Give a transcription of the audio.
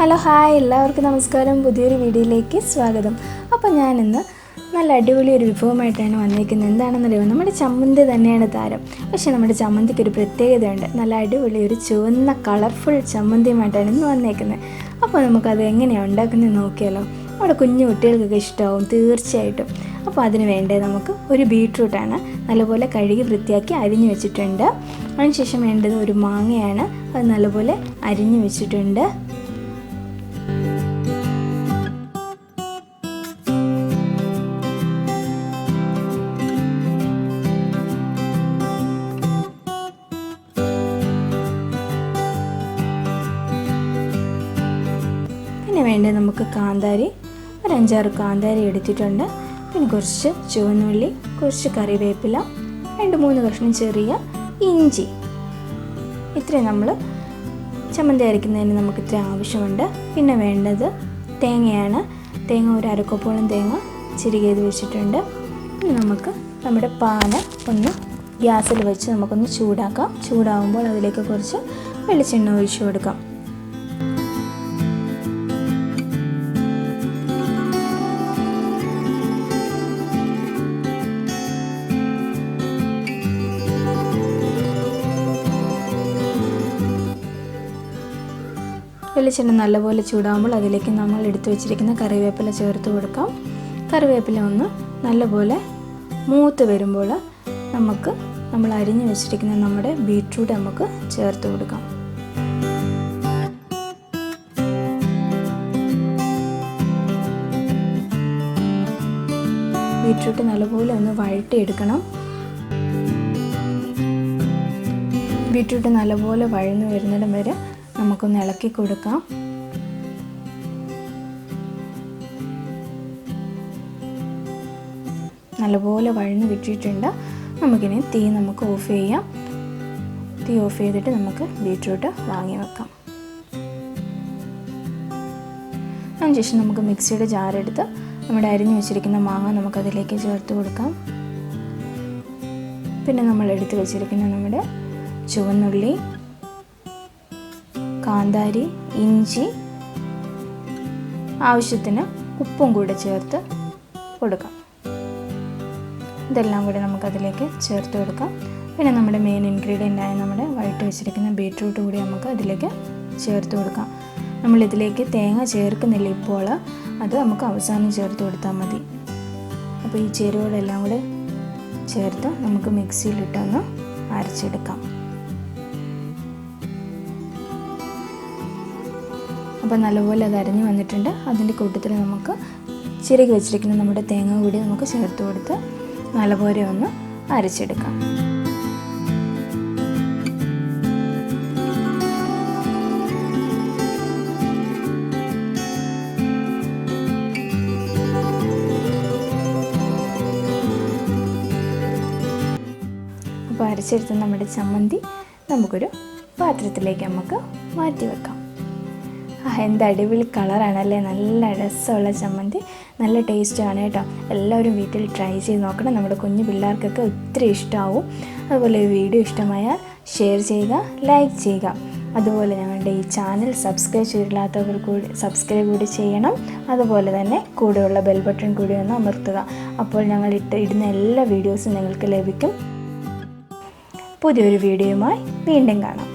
Hello hi എല്ലാവർക്കും നമസ്കാരം. പുതിയൊരു വീഡിയോയിലേക്ക് സ്വാഗതം. അപ്പോൾ ഞാനിന്ന് നല്ല അടിപൊളി ഒരു വിഭവമായിട്ടാണ് വന്നിരിക്കുന്നത്. എന്താണെന്നറിയുമോ, നമ്മുടെ ചമ്മന്തി തന്നെയാണ് താരം. പക്ഷേ നമ്മുടെ ചമ്മന്തിക്ക് ഒരു പ്രത്യേകതയുണ്ട്. നല്ല അടിപൊളി ഒരു ചുവന്ന കളർഫുൾ ചമ്മന്തിയുമായിട്ടാണ് ഇന്ന് വന്നേക്കുന്നത്. അപ്പോൾ നമുക്കത് എങ്ങനെയാണ് ഉണ്ടാക്കുന്നത് നോക്കിയാലോ. നമ്മുടെ കുഞ്ഞു കുട്ടികൾക്കൊക്കെ ഇഷ്ടമാവും തീർച്ചയായിട്ടും. അപ്പോൾ അതിന് വേണ്ടത് നമുക്ക് ഒരു ബീട്രൂട്ടാണ്. നല്ലപോലെ കഴുകി വൃത്തിയാക്കി അരിഞ്ഞു വെച്ചിട്ടുണ്ട്. അതിനുശേഷം വേണ്ടത് ഒരു മാങ്ങയാണ്. അത് നല്ലപോലെ അരിഞ്ഞു വെച്ചിട്ടുണ്ട്. പിന്നെ വേണ്ടത് നമുക്ക് കാന്താരി, ഒരു 5-6 കാന്താരി എടുത്തിട്ടുണ്ട്. പിന്നെ കുറച്ച് ചുവന്നുള്ളി, കുറച്ച് കറിവേപ്പില, 2-3 കഷ്ണം ചെറിയ ഇഞ്ചി. ഇത്രയും നമ്മൾ ചമ്മന്തി അരയ്ക്കുന്നതിന് നമുക്ക് ഇത്ര ആവശ്യമുണ്ട്. പിന്നെ വേണ്ടത് തേങ്ങയാണ്. തേങ്ങ ഒരു അരക്കപ്പോളം തേങ്ങ ചിരകിയത് വെച്ചിട്ടുണ്ട്. ഇനി നമുക്ക് നമ്മുടെ പാൻ ഒന്ന് ഗ്യാസിൽ വെച്ച് നമുക്കൊന്ന് ചൂടാക്കാം. ചൂടാകുമ്പോൾ അതിലേക്ക് കുറച്ച് വെളിച്ചെണ്ണ ഒഴിച്ചു കൊടുക്കാം. വെളിച്ചെണ്ണ നല്ലപോലെ ചൂടാകുമ്പോൾ അതിലേക്ക് നമ്മൾ എടുത്തു വെച്ചിരിക്കുന്ന കറിവേപ്പില ചേർത്ത് കൊടുക്കാം. കറിവേപ്പില ഒന്ന് നല്ലപോലെ മൂത്ത് വരുമ്പോൾ നമ്മൾ അരിഞ്ഞു വെച്ചിരിക്കുന്ന നമ്മുടെ ബീട്രൂട്ട് നമുക്ക് ചേർത്ത് കൊടുക്കാം. ബീട്രൂട്ട് നല്ലപോലെ ഒന്ന് വഴറ്റിയെടുക്കണം. ബീട്രൂട്ട് നല്ലപോലെ വഴന്നു വരുന്നിടം വരെ നമുക്കൊന്ന് ഇളക്കി കൊടുക്കാം. നല്ലപോലെ വഴന്ന് കിട്ടിയിട്ടുണ്ട്. നമുക്കിനി തീ ഓഫ് ചെയ്യാം. തീ ഓഫ് ചെയ്തിട്ട് നമുക്ക് ബീട്രൂട്ട് വാങ്ങി വെക്കാം. അതിനുശേഷം നമുക്ക് മിക്സിയുടെ ജാറെടുത്ത് നമ്മുടെ അരിഞ്ഞു വെച്ചിരിക്കുന്ന മാങ്ങ നമുക്കതിലേക്ക് ചേർത്ത് കൊടുക്കാം. പിന്നെ നമ്മൾ എടുത്ത് വെച്ചിരിക്കുന്ന നമ്മുടെ ചുവന്നുള്ളി, കാന്താരി, ഇഞ്ചി, ആവശ്യത്തിന് ഉപ്പും കൂടെ ചേർത്ത് കൊടുക്കാം. ഇതെല്ലാം കൂടി നമുക്കതിലേക്ക് ചേർത്ത് കൊടുക്കാം. പിന്നെ നമ്മുടെ മെയിൻ ഇൻഗ്രീഡിയൻ്റായ നമ്മുടെ വഴറ്റി വെച്ചിരിക്കുന്ന ബീട്രൂട്ട് കൂടി നമുക്ക് അതിലേക്ക് ചേർത്ത് കൊടുക്കാം. നമ്മളിതിലേക്ക് തേങ്ങ ചേർക്കുന്നില്ല ഇപ്പോൾ, അത് നമുക്ക് അവസാനം ചേർത്ത് കൊടുത്താൽ മതി. അപ്പോൾ ഈ ചേരുവകളെല്ലാം കൂടെ ചേർത്ത് നമുക്ക് മിക്സിയിലിട്ടൊന്ന് അരച്ചെടുക്കാം. അപ്പോൾ നല്ലപോലെ അത് അരഞ്ഞു വന്നിട്ടുണ്ട്. അതിൻ്റെ കൂട്ടത്തിൽ നമുക്ക് ചിരകി വെച്ചിരിക്കുന്ന നമ്മുടെ തേങ്ങ കൂടി നമുക്ക് ചേർത്ത് കൊടുത്ത് നല്ലപോലെ ഒന്ന് അരച്ചെടുക്കാം. അപ്പോൾ അരച്ചെടുത്ത നമ്മുടെ ചമ്മന്തി നമുക്കൊരു പാത്രത്തിലേക്ക് നമുക്ക് മാറ്റി വെക്കാം. എന്ത് അടിപൊളി കളറാണല്ലേ. നല്ല രസമുള്ള ചമ്മന്തി, നല്ല ടേസ്റ്റാണ് കേട്ടോ. എല്ലാവരും വീട്ടിൽ ട്രൈ ചെയ്ത് നോക്കണം. നമ്മുടെ കുഞ്ഞു പിള്ളേർക്കൊക്കെ ഒത്തിരി ഇഷ്ടമാവും. അതുപോലെ ഈ വീഡിയോ ഇഷ്ടമായാൽ ഷെയർ ചെയ്യുക, ലൈക്ക് ചെയ്യുക. അതുപോലെ ഞങ്ങളുടെ ഈ ചാനൽ സബ്സ്ക്രൈബ് ചെയ്തില്ലാത്തവർ കൂടി സബ്സ്ക്രൈബ് കൂടി ചെയ്യണം. അതുപോലെ തന്നെ കൂടെയുള്ള ബെൽ ബട്ടൺ കൂടി ഒന്ന് അമർത്തുക. അപ്പോൾ ഞങ്ങൾ ഇടുന്ന എല്ലാ വീഡിയോസും നിങ്ങൾക്ക് ലഭിക്കും. പുതിയൊരു വീഡിയോയുമായി വീണ്ടും കാണാം.